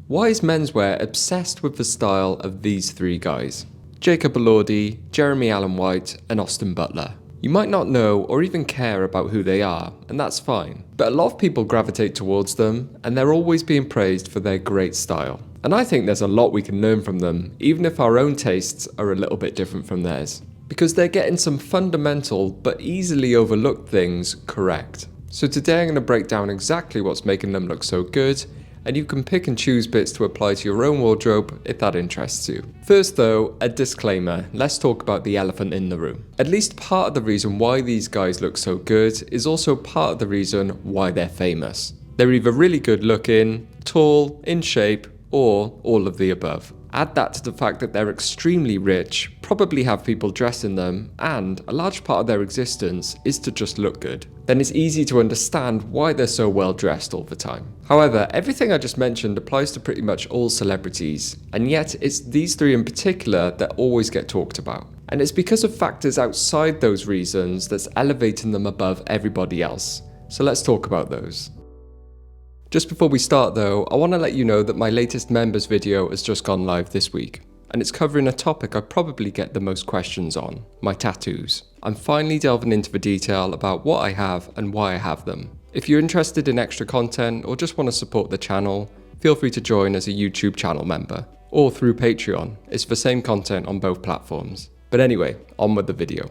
Why is menswear obsessed with the style of these three guys? Jacob Elordi, Jeremy Allen White, and Austin Butler. You might not know or even care about who they are, and that's fine. But a lot of people gravitate towards them, and they're always being praised for their great style. And I think there's a lot we can learn from them, even if our own tastes are a little bit different from theirs. Because they're getting some fundamental but easily overlooked things correct. So today I'm going to break down exactly what's making them look so good, and you can pick and choose bits to apply to your own wardrobe if that interests you. First though, a disclaimer, let's talk about the elephant in the room. At least part of the reason why these guys look so good is also part of the reason why they're famous. They're either really good looking, tall, in shape, or all of the above. Add that to the fact that they're extremely rich, probably have people dress in them, and a large part of their existence is to just look good. Then it's easy to understand why they're so well dressed all the time. However, everything I just mentioned applies to pretty much all celebrities, and yet it's these three in particular that always get talked about. And it's because of factors outside those reasons that's elevating them above everybody else. So let's talk about those. Just before we start though, I want to let you know that my latest members video has just gone live this week, and it's covering a topic I probably get the most questions on, my tattoos. I'm finally delving into the detail about what I have and why I have them. If you're interested in extra content or just want to support the channel, feel free to join as a YouTube channel member, or through Patreon. It's the same content on both platforms. But anyway, on with the video.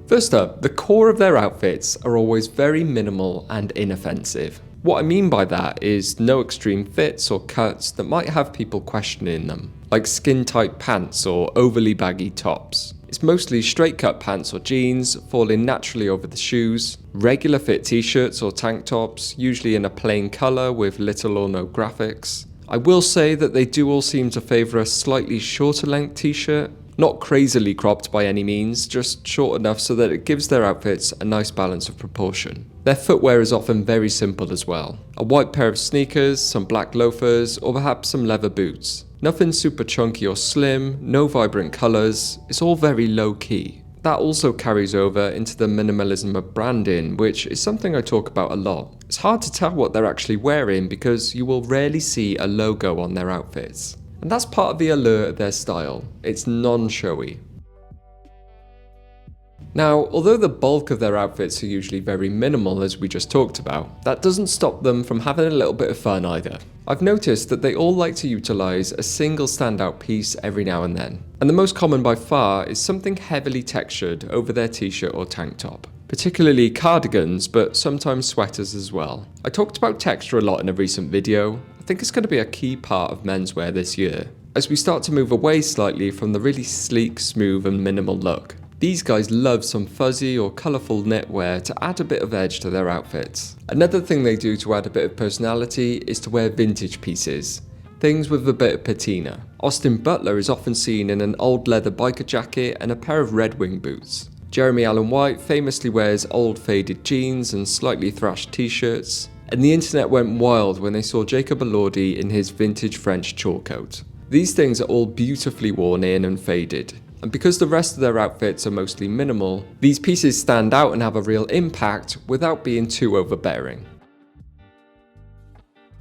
First up, the core of their outfits are always very minimal and inoffensive. What I mean by that is no extreme fits or cuts that might have people questioning them, like skin-tight pants or overly baggy tops. It's mostly straight cut pants or jeans, falling naturally over the shoes, regular fit t-shirts or tank tops, usually in a plain colour with little or no graphics. I will say that they do all seem to favour a slightly shorter length t-shirt. Not crazily cropped by any means, just short enough so that it gives their outfits a nice balance of proportion. Their footwear is often very simple as well. A white pair of sneakers, some black loafers, or perhaps some leather boots. Nothing super chunky or slim, no vibrant colours, it's all very low key. That also carries over into the minimalism of branding, which is something I talk about a lot. It's hard to tell what they're actually wearing because you will rarely see a logo on their outfits. And that's part of the allure of their style. It's non-showy. Now, although the bulk of their outfits are usually very minimal as we just talked about, that doesn't stop them from having a little bit of fun either. I've noticed that they all like to utilise a single standout piece every now and then. And the most common by far is something heavily textured over their t-shirt or tank top. Particularly cardigans, but sometimes sweaters as well. I talked about texture a lot in a recent video. I think it's going to be a key part of menswear this year, as we start to move away slightly from the really sleek, smooth and minimal look. These guys love some fuzzy or colourful knitwear to add a bit of edge to their outfits. Another thing they do to add a bit of personality is to wear vintage pieces, things with a bit of patina. Austin Butler is often seen in an old leather biker jacket and a pair of Red Wing boots. Jeremy Allen White famously wears old faded jeans and slightly thrashed t-shirts. And the internet went wild when they saw Jacob Elordi in his vintage French chalk coat. These things are all beautifully worn in and faded, and because the rest of their outfits are mostly minimal, these pieces stand out and have a real impact without being too overbearing.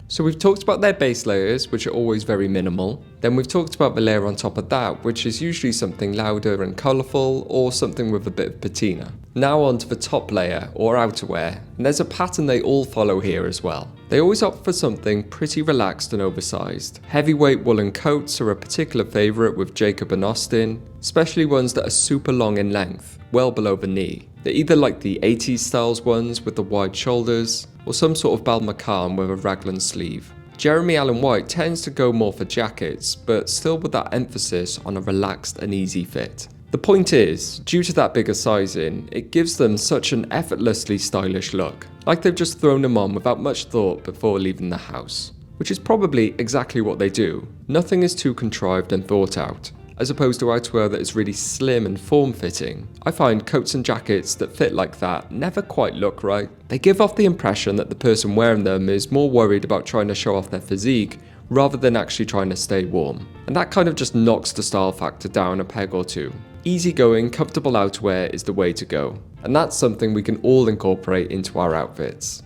So we've talked about their base layers, which are always very minimal. Then we've talked about the layer on top of that, which is usually something louder and colourful, or something with a bit of patina. Now on to the top layer, or outerwear, and there's a pattern they all follow here as well. They always opt for something pretty relaxed and oversized. Heavyweight woolen coats are a particular favourite with Jacob and Austin, especially ones that are super long in length, well below the knee. They're either like the 80s styles ones with the wide shoulders, or some sort of balmacan with a raglan sleeve. Jeremy Allen White tends to go more for jackets, but still with that emphasis on a relaxed and easy fit. The point is, due to that bigger sizing, it gives them such an effortlessly stylish look, like they've just thrown them on without much thought before leaving the house. Which is probably exactly what they do. Nothing is too contrived and thought out. As opposed to outerwear that is really slim and form-fitting, I find coats and jackets that fit like that never quite look right. They give off the impression that the person wearing them is more worried about trying to show off their physique rather than actually trying to stay warm. And that kind of just knocks the style factor down a peg or two. Easygoing, comfortable outerwear is the way to go. And that's something we can all incorporate into our outfits.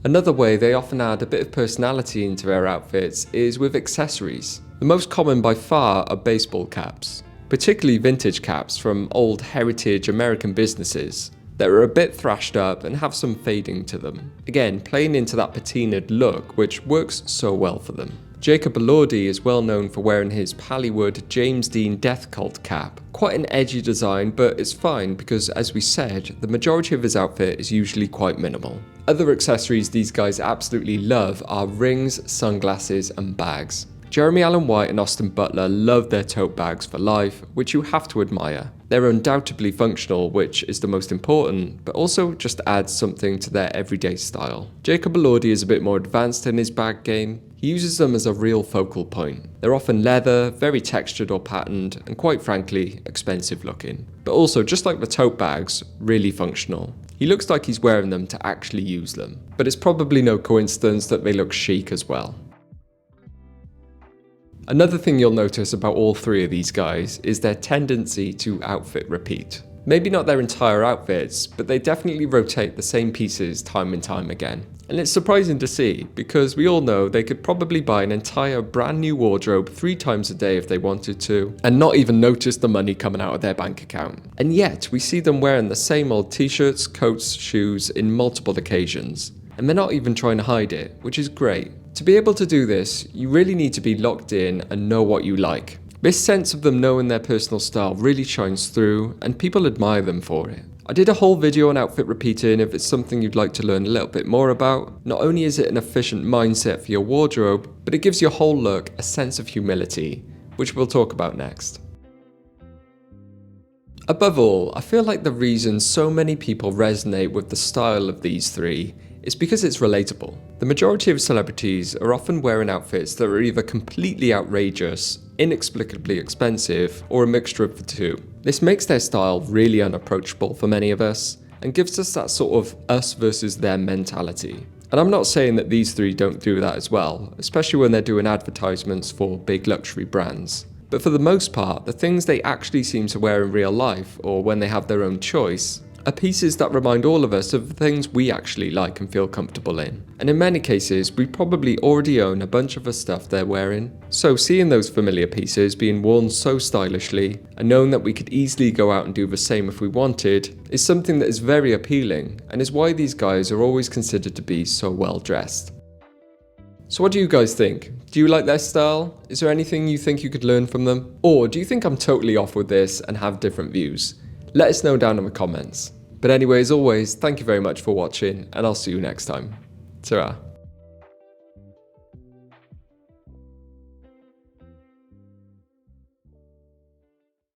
Another way they often add a bit of personality into their outfits is with accessories. The most common by far are baseball caps, particularly vintage caps from old heritage American businesses that are a bit thrashed up and have some fading to them. Again, playing into that patinaed look which works so well for them. Jacob Elordi is well known for wearing his Pallywood James Dean Death Cult cap. Quite an edgy design, but it's fine because, as we said, the majority of his outfit is usually quite minimal. Other accessories these guys absolutely love are rings, sunglasses and bags. Jeremy Allen White and Austin Butler love their tote bags for life, which you have to admire. They're undoubtedly functional, which is the most important, but also just adds something to their everyday style. Jacob Elordi is a bit more advanced in his bag game. He uses them as a real focal point. They're often leather, very textured or patterned, and quite frankly, expensive looking. But also, just like the tote bags, really functional. He looks like he's wearing them to actually use them. But it's probably no coincidence that they look chic as well. Another thing you'll notice about all three of these guys is their tendency to outfit repeat. Maybe not their entire outfits, but they definitely rotate the same pieces time and time again. And it's surprising to see, because we all know they could probably buy an entire brand new wardrobe 3 times a day if they wanted to, and not even notice the money coming out of their bank account. And yet, we see them wearing the same old t-shirts, coats, shoes in multiple occasions. And they're not even trying to hide it, which is great. To be able to do this, you really need to be locked in and know what you like. This sense of them knowing their personal style really shines through, and people admire them for it. I did a whole video on outfit repeating if it's something you'd like to learn a little bit more about. Not only is it an efficient mindset for your wardrobe, but it gives your whole look a sense of humility, which we'll talk about next. Above all, I feel like the reason so many people resonate with the style of these three is because it's relatable. The majority of celebrities are often wearing outfits that are either completely outrageous, inexplicably expensive, or a mixture of the two. This makes their style really unapproachable for many of us, and gives us that sort of us versus them mentality. And I'm not saying that these three don't do that as well, especially when they're doing advertisements for big luxury brands. But for the most part, the things they actually seem to wear in real life, or when they have their own choice, are pieces that remind all of us of the things we actually like and feel comfortable in. And in many cases, we probably already own a bunch of the stuff they're wearing. So seeing those familiar pieces being worn so stylishly, and knowing that we could easily go out and do the same if we wanted, is something that is very appealing, and is why these guys are always considered to be so well dressed. So what do you guys think? Do you like their style? Is there anything you think you could learn from them? Or do you think I'm totally off with this and have different views? Let us know down in the comments. But anyway, as always, thank you very much for watching, and I'll see you next time. Ta-ra.